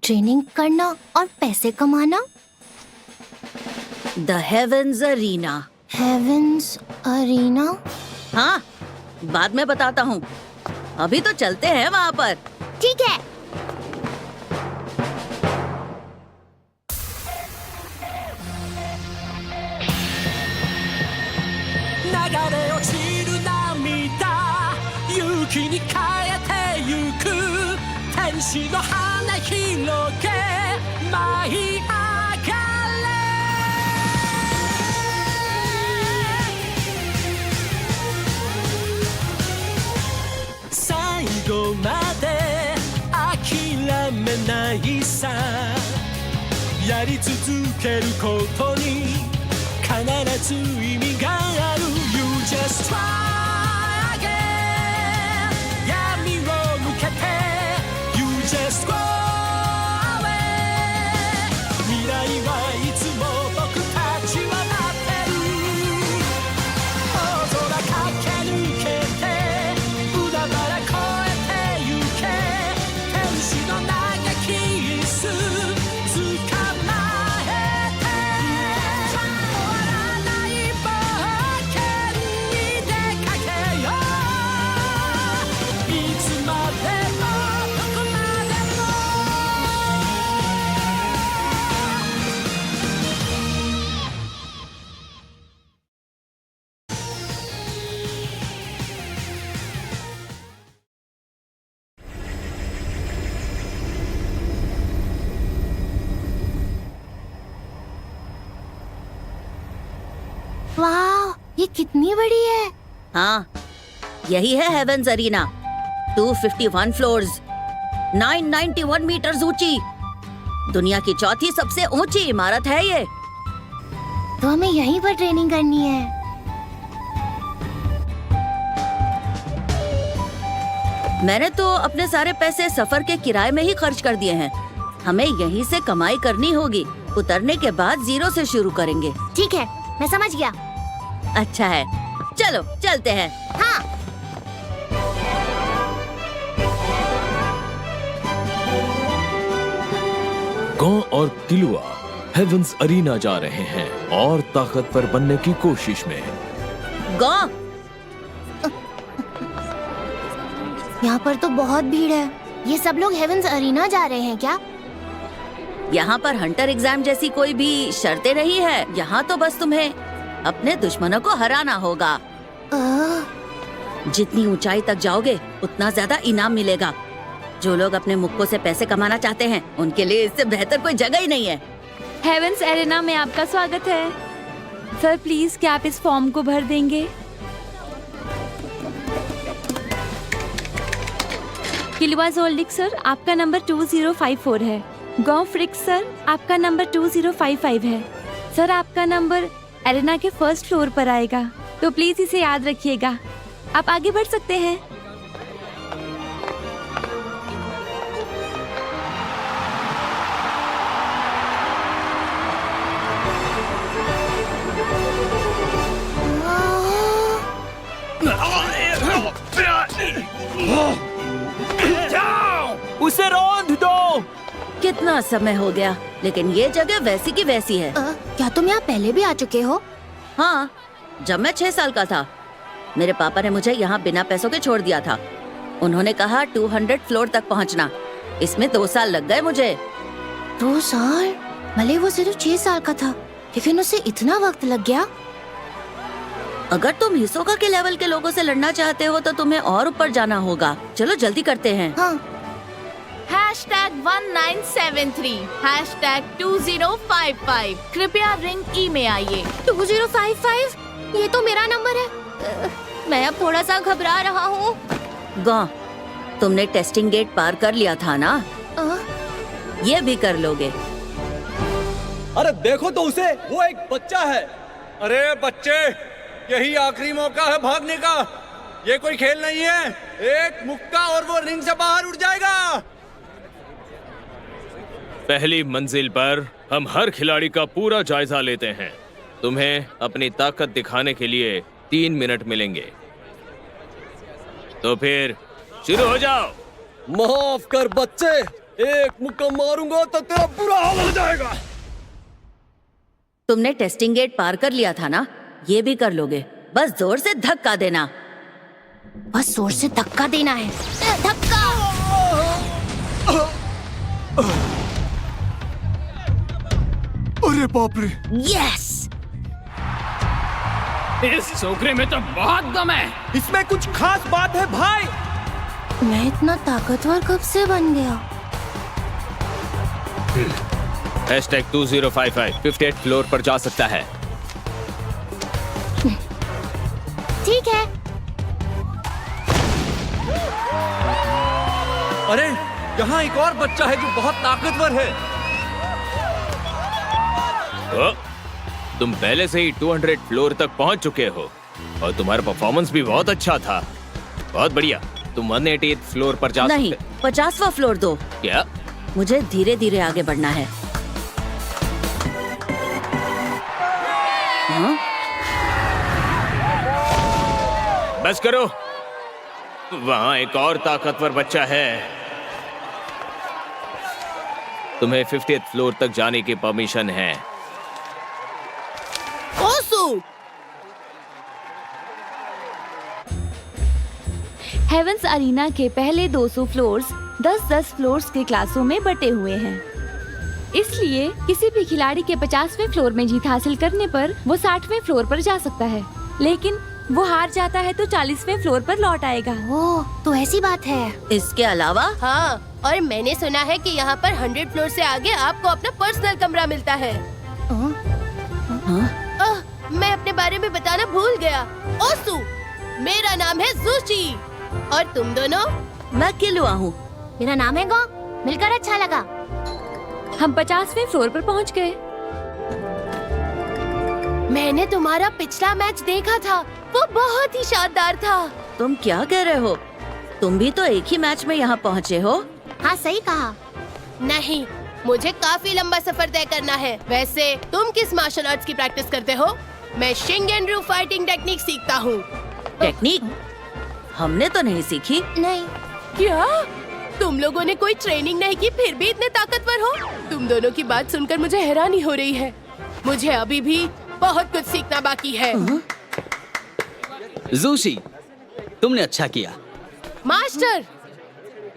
Training करना और पैसे कमाना। The heavens arena. Heavens arena? हाँ, बाद में बताता हूँ, अभी तो चलते हैं वहाँ पर। ठीक है।やり続けることに必ず意味がある You just try again 闇を向けて You just go away 未来はいつも僕たちは待ってる大空駆け抜けて海原越えてゆけ天使の嘆きすवाह, ये कितनी बड़ी है। हाँ, यही है हेवेंस अरीना। 251 फ्लोर्स, 991 मीटर्स ऊंची, दुनिया की चौथी सबसे ऊंची इमारत है ये। तो हमें यहीं पर ट्रेनिंग करनी है। मैंने तो अपने सारे पैसे सफर के किराए में ही खर्च कर दिए हैं। हमें यहीं से कमाई करनी होगी। उतरने के बाद जीरो से शुरू करेंगे। ठीक है, मैं समझ गया। अच्छा है, चलो चलते हैं। हाँ। गॉ और किलुआ हेवेंस अरीना जा रहे हैं और ताकतवर बनने की कोशिश में। गॉ, यहाँ पर तो बहुत भीड़ है। ये सब लोग हेवेंस अरीना जा रहे हैं क्या? यहाँ पर हंटर एग्जाम जैसी कोई भी शर्तें नहीं है। यहाँ तो बस तुम्हें अपने दुश्मनों को हराना होगा। जितनी ऊंचाई तक जाओगे उतना ज्यादा इनाम मिलेगा। जो लोग अपने मुक्कों से पैसे कमाना चाहते हैं उनके लिए इससे बेहतर कोई जगह ही नहीं है। हेवेंस अरीना में आपका स्वागत है। सर प्लीज क्या आप इस फॉर्म को भर देंगे? किलुआ ज़ोल्डिक सर, आपका नंबर 2054 है। गॉ फ्रिक सर, आपका नंबर 2055 है। सर आपका नंबर एरेना के फर्स्ट फ्लोर पर आएगा, तो प्लीज इसे याद रखिएगा। आप आगे बढ़ सकते हैं। उसे रौंद दो। कितना समय हो गया, लेकिन ये जगह वैसी की वैसी है। क्या तुम यहाँ पहले भी आ चुके हो? हाँ, जब मैं 6 साल का था। मेरे पापा ने मुझे यहाँ बिना पैसों के छोड़ दिया था। उन्होंने कहा 200 फ्लोर तक पहुँचना। इसमें 2 साल लग गए मुझे। 2 साल? भले वो सिर्फ 6 साल का था, लेकिन उसे इतना वक्त लग गया। अगर तुम हिसोका के लेवल के लोगों से लड़ना चाहते हो तो तुम्हें और ऊपर जाना होगा। चलो जल्दी करते हैं। हाँ। #1973, #2055। कृपया रिंग ई में आइए। 2055? ये तो मेरा नंबर है। मैं अब थोड़ा सा घबरा रहा हूँ। गॉ, तुमने टेस्टिंग गेट पार कर लिया था ना? ये भी कर लोगे। अरे देखो तो उसे, वो एक बच्चा है। अरे बच्चे, यही आखिरी मौका है भागने का। ये कोई खेल नहीं है। एक मुक्का और वो रिंग से बाहर उड़ जाएगा। पहली मंजिल पर हम हर खिलाड़ी का पूरा जायजा लेते हैं। तुम्हें अपनी ताकत दिखाने के लिए 3 मिनट मिलेंगे, तो फिर शुरू हो जाओ। माफ कर बच्चे, एक मुक्का मारूंगा तो तेरा बुरा हाल हो जाएगा। तुमने टेस्टिंग गेट पार कर लिया था ना, ये भी कर लोगे। बस जोर से धक्का देना। बस जोर से धक्का देना है। धक्का। अरे बाप रे। यस। इस छोकरे में तो बहुत दम है। इसमें कुछ खास बात है भाई। मैं इतना ताकतवर कब से बन गया? #2055 58 फ्लोर पर जा सकता है। ठीक है। अरे यहाँ एक और बच्चा है जो बहुत ताकतवर है। ओ, तुम पहले से ही 200 फ्लोर तक पहुंच चुके हो और तुम्हारा परफॉर्मेंस भी बहुत अच्छा था। बहुत बढ़िया। तुम 188 फ्लोर पर जा नहीं, सकते। 50वां फ्लोर दो। क्या? मुझे धीरे धीरे आगे बढ़ना है। हाँ? बस करो। वहाँ एक और ताकतवर बच्चा है। तुम्हें 50th फ्लोर तक जाने की परमिशन है। ओसु! हेवंस अरीना के पहले 200 फ्लोर्स 10-10 फ्लोर्स के क्लासों में बटे हुए हैं। इसलिए किसी भी खिलाड़ी के 50वें फ्लोर में जीत हासिल करने पर वो 60वें फ्लोर पर जा सकता है, लेकिन वो हार जाता है तो 40वें फ्लोर पर लौट आएगा। ओह, तो ऐसी बात है। इसके अलावा हाँ, और मैंने सुना है कि यहाँ पर 100 फ्लोर से आगे आपको अपना पर्सनल कमरा मिलता है। मैं अपने बारे में बताना भूल गया। ओसु, मेरा नाम है ज़ूची और तुम दोनों? मैं किलुआ हूँ। मेरा नाम है गो। मिलकर अच्छा लगा। हम 50वें फ्लोर पर पहुँच गए। मैंने तुम्हारा पिछला मैच देखा था, वो बहुत ही शानदार था। तुम क्या कह रहे हो? तुम भी तो एक ही मैच में यहाँ पहुँचे हो। हाँ, सही कहा। नहीं, मुझे काफी लंबा सफर तय करना है। वैसे तुम किस मार्शल आर्ट्स की प्रैक्टिस करते हो? मैं शिंगेनरू फाइटिंग टेक्निक सीखता हूँ। टेक्निक? हमने तो नहीं सीखी। नहीं। क्या? तुम लोगों ने कोई ट्रेनिंग नहीं की फिर भी इतने ताकतवर हो? तुम दोनों की बात सुनकर मुझे हैरानी हो रही है। मुझे अभी भी बहुत कुछ सीखना बाकी है। ज़ूशी, तुमने अच्छा किया। मास्टर!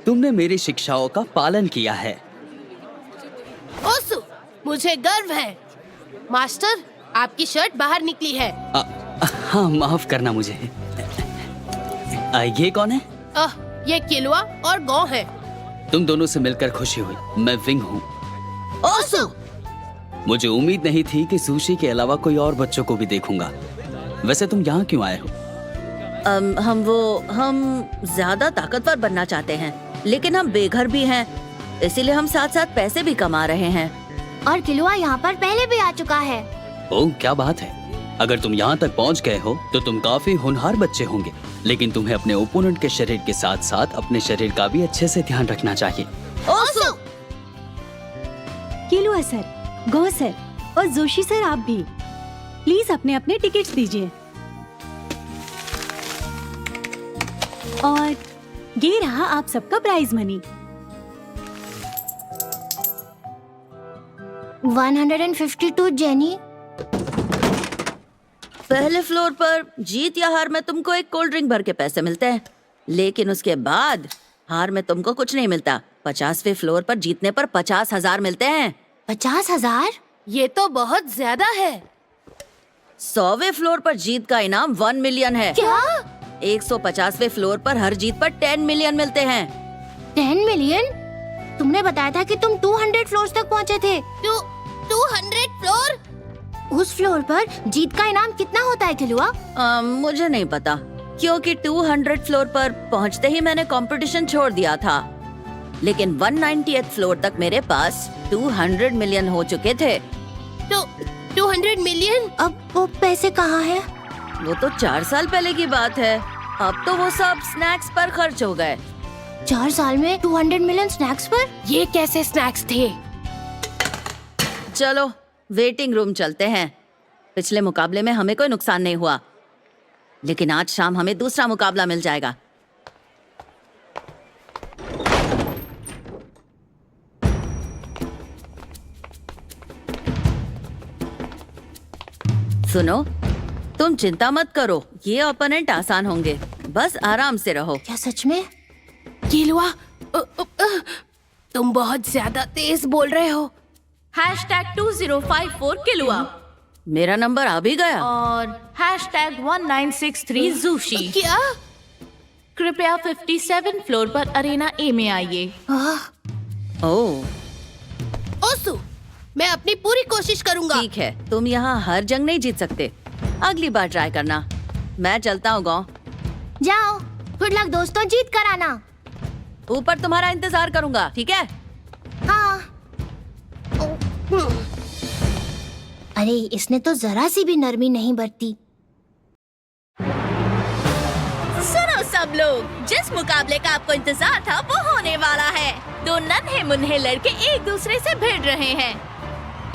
तुमने मेरी शिक्षाओं का पालन किया है। ओसु, मुझे गर्व है। मास्टर, आपकी शर्ट बाहर निकली है। हाँ, माफ करना मुझे। ये कौन है? ये किलुआ और गौ है। तुम दोनों से मिलकर खुशी हुई। मैं विंग हूँ। ओसु! मुझे उम्मीद नहीं थी कि सुशी के अलावा कोई और बच्चों को भी देखूंगा। वैसे तुम यहाँ क्यों आए हो? हम ज्यादा ताकतवर बनना चाहते हैं, लेकिन हम बेघर भी हैं, इसीलिए हम साथ साथ पैसे भी कमा रहे हैं। और किलुआ यहाँ पर पहले भी आ चुका है। ओह, क्या बात है। अगर तुम यहाँ तक पहुँच गए हो तो तुम काफी होनहार बच्चे होंगे, लेकिन तुम्हें अपने ओपोनेंट के शरीर के साथ साथ अपने शरीर का भी अच्छे से ध्यान रखना चाहिए। ओसु! किलुआ सर, गो सर और जोशी सर, आप भी प्लीज अपने अपने टिकट्स दीजिए। और ये रहा आप सबका प्राइज मनी। 152 जेनी। पहले फ्लोर पर जीत या हार में तुमको एक कोल्ड ड्रिंक भर के पैसे मिलते हैं, लेकिन उसके बाद हार में तुमको कुछ नहीं मिलता। 50वें फ्लोर पर जीतने पर 50,000 मिलते हैं। 50,000? ये तो बहुत ज्यादा है। 100वें फ्लोर पर जीत का इनाम 1 मिलियन है। क्या? 150वें फ्लोर पर हर जीत पर 10 मिलियन मिलते हैं। 10 मिलियन? तुमने बताया था कि तुम 200 फ्लोर्स तक पहुँचे थे। 200 फ्लोर? उस फ्लोर पर जीत का इनाम कितना होता है किलुआ? मुझे नहीं पता, क्योंकि 200 फ्लोर पर पहुंचते ही मैंने कंपटीशन छोड़ दिया था। लेकिन 198th फ्लोर तक मेरे पास 200 मिलियन हो चुके थे। तो 200 मिलियन? अब वो पैसे कहाँ हैं? वो तो 4 साल पहले की बात है। अब तो वो सब स्नैक्स पर खर्च हो गए। 4 साल में 200 मिलियन स्नैक्स पर? ये कैसे स्नैक्स थे? चलो वेटिंग रूम चलते हैं। पिछले मुकाबले में हमें कोई नुकसान नहीं हुआ, लेकिन आज शाम हमें दूसरा मुकाबला मिल जाएगा। सुनो, तुम चिंता मत करो, ये ओपोनेंट आसान होंगे, बस आराम से रहो। क्या सच में? किलुआ, तुम बहुत ज्यादा तेज बोल रहे हो। #2054 किलुआ, मेरा नंबर आ भी गया। और #1963 जोशी। क्या? कृपया 57 फ्लोर पर अरेना ए में आइए। ओह, ओसु, मैं अपनी पूरी कोशिश करूंगा। ठीक है, तुम यहाँ हर जंग नहीं जीत सकते, अगली बार ट्राई करना। मैं चलता हूँ गाँव। जाओ, गुड लक दोस्तों, जीत कर आना। ऊपर तुम्हारा इंतजार करूंगा, ठीक है? हाँ। अरे इसने तो जरा सी भी नरमी नहीं बरती। सुनो सब लोग, जिस मुकाबले का आपको इंतजार था वो होने वाला है। दो नन्हे मुन्हे लड़के एक दूसरे से भिड़ रहे हैं,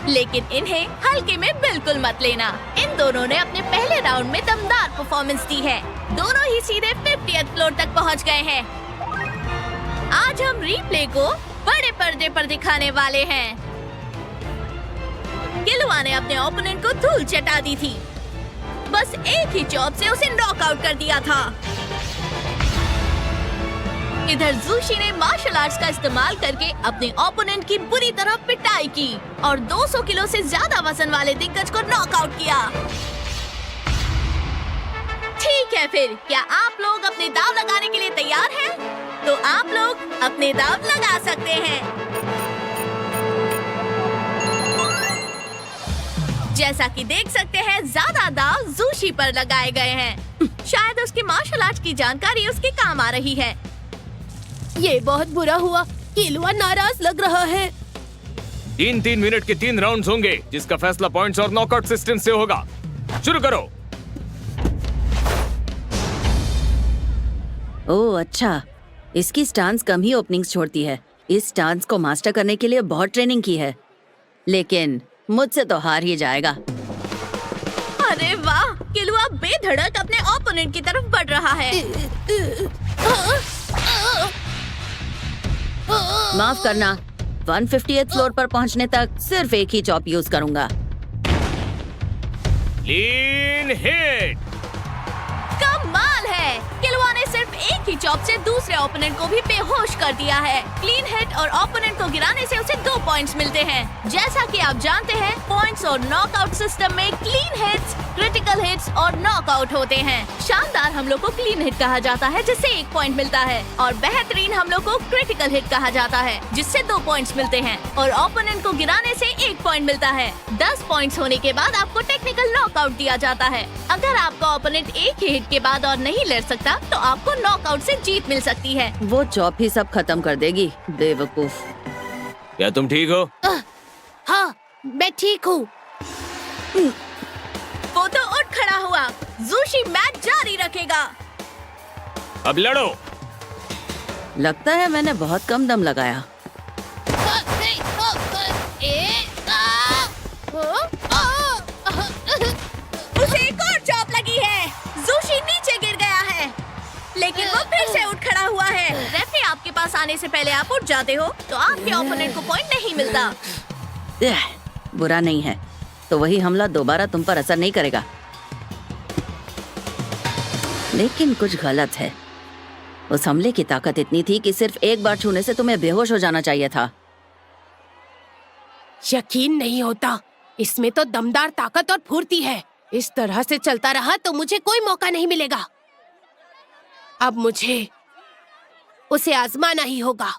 लेकिन इन्हें हल्के में बिल्कुल मत लेना। इन दोनों ने अपने पहले राउंड में दमदार परफॉर्मेंस दी है। दोनों ही सीधे 50th फ्लोर तक पहुंच गए हैं। आज हम रिप्ले को बड़े पर्दे पर दिखाने वाले हैं। किलुआ ने अपने ओपोनेंट को धूल चटा दी थी, बस एक ही चॉप से उसे नॉकआउट कर दिया था। इधर जोशी ने मार्शल आर्ट्स का इस्तेमाल करके अपने ओपोनेंट की बुरी तरह पिटाई की और 200 किलो से ज्यादा वजन वाले दिग्गज को नॉकआउट किया। ठीक है, फिर क्या आप लोग अपने दांव लगाने के लिए तैयार हैं? तो आप लोग अपने दांव लगा सकते हैं। जैसा कि देख सकते हैं, ज्यादा दांव जोशी पर लगाए गए हैं। शायद उसकी मार्शल आर्ट की जानकारी उसके काम आ रही है। ये बहुत बुरा हुआ, किलुआ नाराज लग रहा है। 3 मिनट के 3 राउंड्स होंगे, जिसका फैसला पॉइंट्स और नॉकआउट सिस्टम से होगा। शुरू करो। ओह अच्छा, इसकी स्टांस कम ही ओपनिंग्स छोड़ती है। इस स्टांस को मास्टर करने के लिए बहुत ट्रेनिंग की है, लेकिन मुझसे तो हार ही जाएगा। अरे वाह, किलुआ बेधड़क अपने ओपोनेंट की तरफ बढ़ रहा है। माफ करना, 150th फ्लोर पर पहुंचने तक सिर्फ एक ही चॉप यूज करूंगा। Clean hit. कमाल है, किलुआ ने सिर्फ एक ही चॉप से दूसरे ओपोनेंट को भी बेहोश कर दिया है। क्लीन हिट और ओपोनेंट को गिराने से उसे 2 पॉइंट्स मिलते हैं। जैसा कि आप जानते हैं, पॉइंट्स और नॉकआउट सिस्टम में क्लीन हिट्स, क्रिटिकल हिट्स और नॉकआउट होते हैं। शानदार हमलों को क्लीन हिट कहा जाता है, जिससे 1 पॉइंट मिलता है, और बेहतरीन हमलों को क्रिटिकल हिट कहा जाता है, जिससे 2 पॉइंट्स मिलते हैं, और ओपोनेंट को गिराने से 1 पॉइंट मिलता है। 10 पॉइंट्स होने के बाद आपको टेक्निकल नॉकआउट दिया जाता है। अगर आपका ओपोनेंट एक ही हिट के बाद और नहीं लड़ सकता, तो आपको नॉकआउट से जीत मिल सकती है। वो चॉप ही सब खत्म कर देगी, बेवकूफ। क्या तुम ठीक हो? हाँ, मैं ठीक हूँ। वो तो उठ खड़ा हुआ। जोशी मैच जारी रखेगा। अब लड़ो। लगता है मैंने बहुत कम दम लगाया। उसे एक और चॉप लगी है। जोशी नीचे गिर गया है, लेकिन वो फिर से उठ खड़ा हुआ है। रेफरी आपके पास आने से पहले आप उठ जाते हो, तो आपके ओपोनेंट को पॉइंट नहीं मिलता। बुरा नहीं है, तो वही हमला दोबारा तुम पर असर नहीं करेगा। लेकिन कुछ गलत है। उस हमले की ताकत इतनी थी कि सिर्फ एक बार छूने से तुम्हें बेहोश हो जाना चाहिए था। यकीन नहीं होता, इसमें तो दमदार ताकत और फुर्ती है। इस तरह से चलता रहा तो मुझे कोई मौका नहीं मिलेगा। अब मुझे उसे आजमाना ही होगा।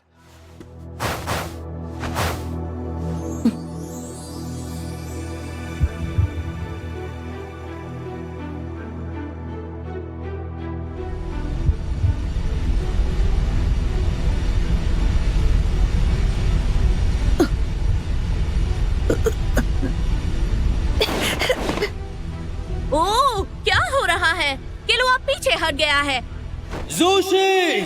ओह, क्या हो रहा है? किलुआ पीछे हट गया है। जोशी!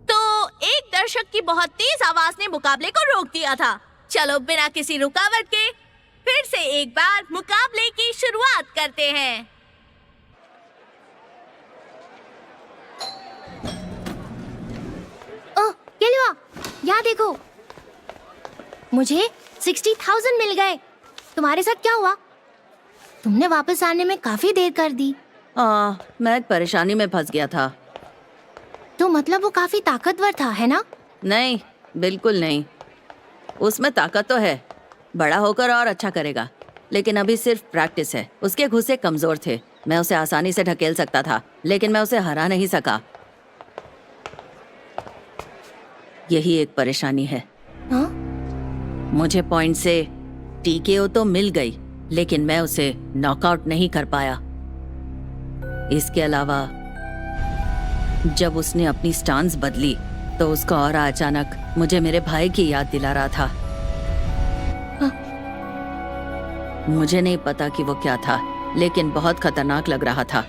तो एक दर्शक की बहुत तेज आवाज ने मुकाबले को रोक दिया था। चलो बिना किसी रुकावट के फिर से एक बार मुकाबले की शुरुआत करते हैं। ओह केलुआ, यहाँ देखो, मुझे 60,000 मिल गए। तुम्हारे साथ क्या हुआ? तुमने वापस आने में काफी देर कर दी। मैं एक परेशानी में फंस गया था। तो मतलब वो काफी ताकतवर था, है ना? नहीं, बिल्कुल नहीं। उसमें ताकत तो है, बड़ा होकर और अच्छा करेगा, लेकिन अभी सिर्फ प्रैक्टिस है। उसके घुसे कमजोर थे, मैं उसे आसानी से ढकेल सकता था, लेकिन मैं उसे हरा नहीं सका। यही एक परेशानी है। हाँ? मुझे पॉइंट से TKO तो मिल गई, लेकिन मैं उसे नॉकआउट नहीं कर पाया। इसके अलावा जब उसने अपनी स्टांस बदली तो उसका ऑरा अचानक मुझे मेरे भाई की याद दिला रहा था। मुझे नहीं पता कि वो क्या था, लेकिन बहुत खतरनाक लग रहा था।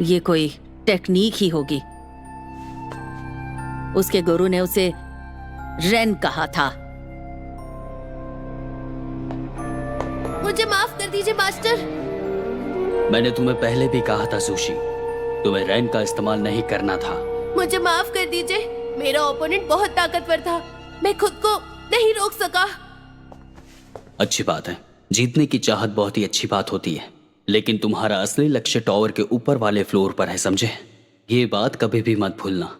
ये कोई टेक्निक ही होगी। उसके गुरु ने उसे रेन कहा था। मुझे माफ कर दीजिए मास्टर। मैंने तुम्हें पहले भी कहा था सुशी, तुम्हें रैन का इस्तेमाल नहीं करना था। मुझे माफ कर दीजिए, मेरा ओपोनेंट बहुत ताकतवर था, मैं खुद को नहीं रोक सका। अच्छी बात है, जीतने की चाहत बहुत ही अच्छी बात होती है, लेकिन तुम्हारा असली लक्ष्य टावर के ऊपर वाले फ्लोर पर है, समझे? ये बात कभी भी मत भूलना।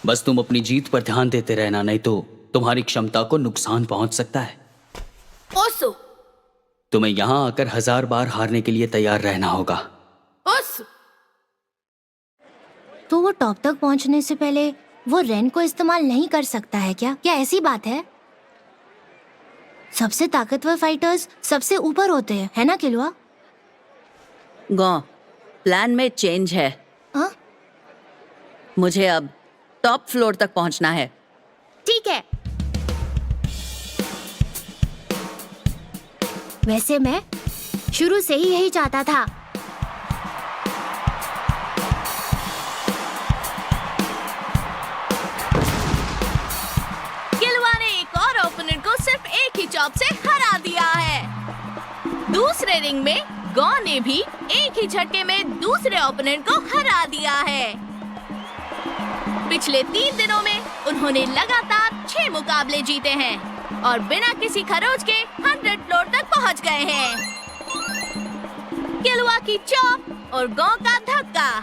बस तुम अपनी जीत पर ध्यान देते रहना, नहीं तो तुम्हारी क्षमता को नुकसान पहुंच सकता है। ओसो, तुम्हें यहां आकर 1000 बार हारने के लिए तैयार रहना होगा। ओसो। तो वो टॉप तक पहुंचने से पहले वो रेन को इस्तेमाल नहीं कर सकता है क्या? क्या ऐसी बात है? सबसे ताकतवर फाइटर्स सबसे ऊपर होते हैं, है ना किलुआ? गौ, प्लान में चेंज है। हाँ? मुझे अब टॉप फ्लोर तक पहुंचना है। ठीक है। वैसे मैं शुरू से ही यही चाहता था। किलवा ने एक और ओपोनेंट को सिर्फ एक ही चॉप से हरा दिया है। दूसरे रिंग में गौ ने भी एक ही झटके में दूसरे ओपोनेंट को हरा दिया है। पिछले 3 दिनों में उन्होंने लगातार 6 मुकाबले जीते हैं और बिना किसी खरोच के 100 फ्लोर तक पहुंच गए हैं। किलवा की चॉप और गौ का धक्का।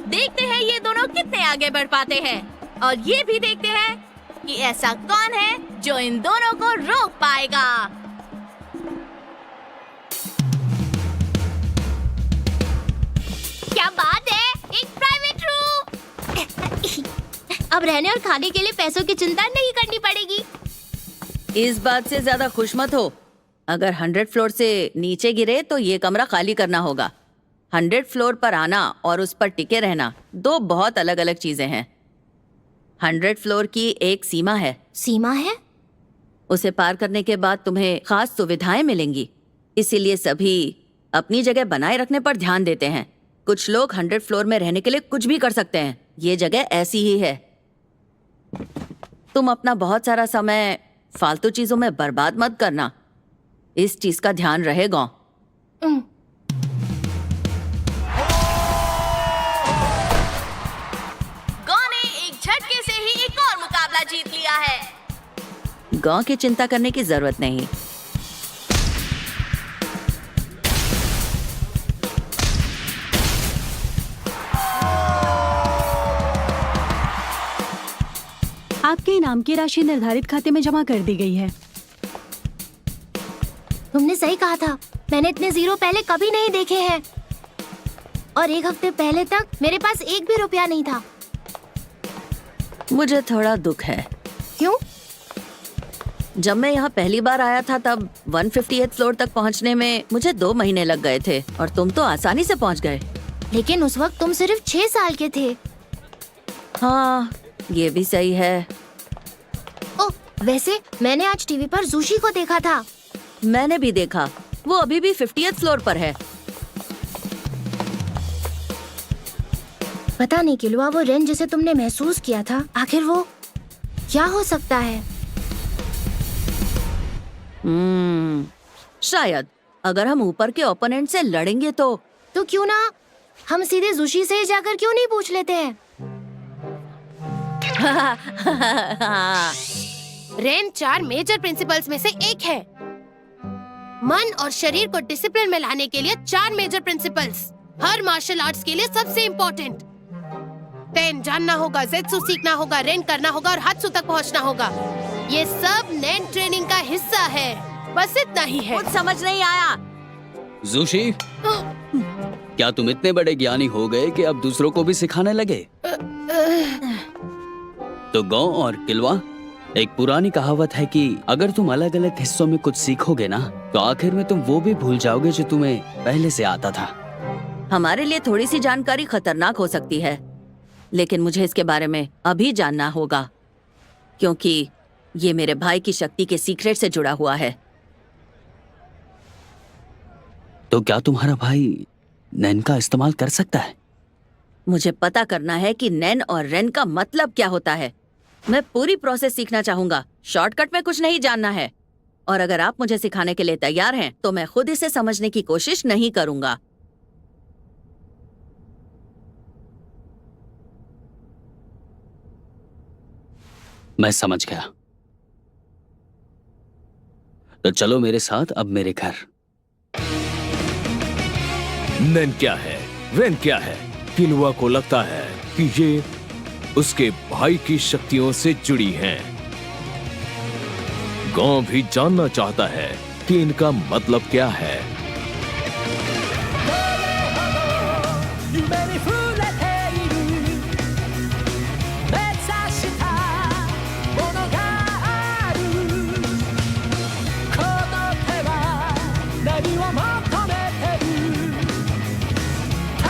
देखते हैं ये दोनों कितने आगे बढ़ पाते हैं, और ये भी देखते हैं कि ऐसा कौन है जो इन दोनों को रोक पाएगा। क्या बात है, एक प्राइवेट रूम। अब रहने और खाने के लिए पैसों की चिंता नहीं करनी पड़ेगी। इस बात से ज्यादा खुश मत हो। अगर 100 फ्लोर से नीचे गिरे तो ये कमरा खाली करना होगा। 100 फ्लोर पर आना और उस पर टिके रहना 2 बहुत अलग अलग चीजें हैं। 100 फ्लोर की एक सीमा है। सीमा है? उसे पार करने के बाद तुम्हें खास सुविधाएं मिलेंगी, इसीलिए सभी अपनी जगह बनाए रखने पर ध्यान देते हैं। कुछ लोग 100 फ्लोर में रहने के लिए कुछ भी कर सकते हैं। ये जगह ऐसी ही है। तुम अपना बहुत सारा समय फालतू चीजों में बर्बाद मत करना, इस चीज का ध्यान रहेगा। गौ ने एक झटके से ही एक और मुकाबला जीत लिया है। गांव की चिंता करने की जरूरत नहीं। आपके इनाम की राशि निर्धारित खाते में जमा कर दी गई है। तुमने सही कहा था, मैंने इतने जीरो पहले कभी नहीं देखे हैं, और 1 हफ्ते पहले तक मेरे पास 1 भी रुपया नहीं था। मुझे थोड़ा दुख है। क्यों? जब मैं यहाँ पहली बार आया था तब 158 फ्लोर तक पहुँचने में मुझे 2 महीने लग गए थे, और तुम तो आसानी से पहुँच गए। लेकिन उस वक्त तुम सिर्फ 6 साल के थे। हाँ, ये भी सही है। ओह, वैसे मैंने आज टीवी पर जोशी को देखा था। मैंने भी देखा, वो अभी भी 50th फ्लोर पर है। पता नहीं किलुआ, वो रेन जिसे तुमने महसूस किया था, आखिर वो क्या हो सकता है? शायद अगर हम ऊपर के ओपोनेंट से लड़ेंगे तो क्यों ना हम सीधे जोशी से जाकर क्यों नहीं पूछ लेते हैं? रेन 4 मेजर प्रिंसिपल्स में से एक है। मन और शरीर को डिसिप्लिन में लाने के लिए 4 मेजर प्रिंसिपल्स, हर मार्शल आर्ट्स के लिए सबसे इम्पोर्टेंट। टेन जानना होगा, ज़ेत्सु सीखना होगा, रेन करना होगा और हात्सु तक पहुंचना होगा। ये सब नैन ट्रेनिंग का हिस्सा है। बस इतना ही है। कुछ समझ नहीं आया। जोशी, क्या तुम इतने बड़े ज्ञानी हो गए कि अब दूसरों को भी सिखाने लगे? तो गौ और किलवा, एक पुरानी कहावत है कि अगर तुम अलग अलग हिस्सों में कुछ सीखोगे ना, तो आखिर में तुम वो भी भूल जाओगे जो तुम्हें पहले से आता था। हमारे लिए थोड़ी सी जानकारी खतरनाक हो सकती है, लेकिन मुझे इसके बारे में अभी जानना होगा, क्योंकि ये मेरे भाई की शक्ति के सीक्रेट से जुड़ा हुआ है। तो क्या तुम्हारा भाई नैन का इस्तेमाल कर सकता है? मुझे पता करना है कि नैन और रेन का मतलब क्या होता है। मैं पूरी प्रोसेस सीखना चाहूंगा, शॉर्टकट में कुछ नहीं जानना है। और अगर आप मुझे सिखाने के लिए तैयार हैं, तो मैं खुद इसे समझने की कोशिश नहीं करूंगा। मैं समझ गया। तो चलो मेरे साथ अब मेरे घर। नैन क्या है, रेन क्या है? किलुआ को लगता है कि ये उसके भाई की शक्तियों से जुड़ी हैं। गांव भी जानना चाहता है कि इनका मतलब क्या है। 夢に触れている目指したものがあるこの手は何を求めてる確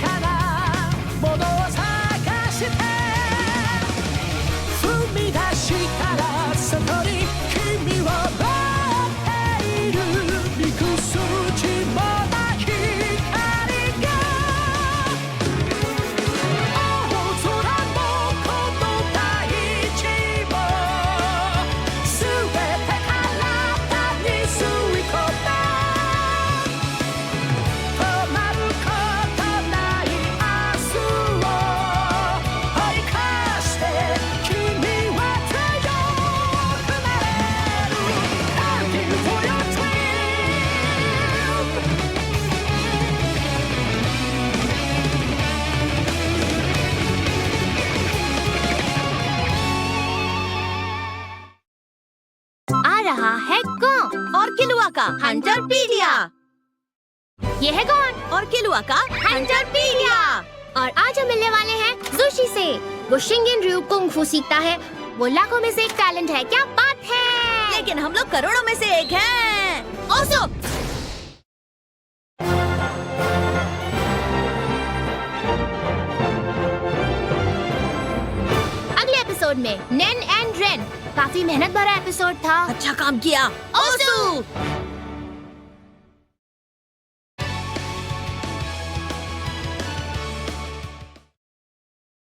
かなものを探して踏み出したらそこに君を待っている理屈もなき光がरहा है गौ और किलुआ का हंटरपीडिया। ये है गौन और किलुआ का हंटरपीडिया। और आज हम मिलने वाले हैं जोशी से। वो शिंगेन रु कुंग फू सीखता है। वो लाखों में से एक टैलेंट है, क्या बात है। लेकिन हम लोग करोड़ों में से एक हैं। ओसो! अगले एपिसोड में नैन एंड रेन। काफी मेहनत भरा एपिसोड था। अच्छा काम किया ओसो!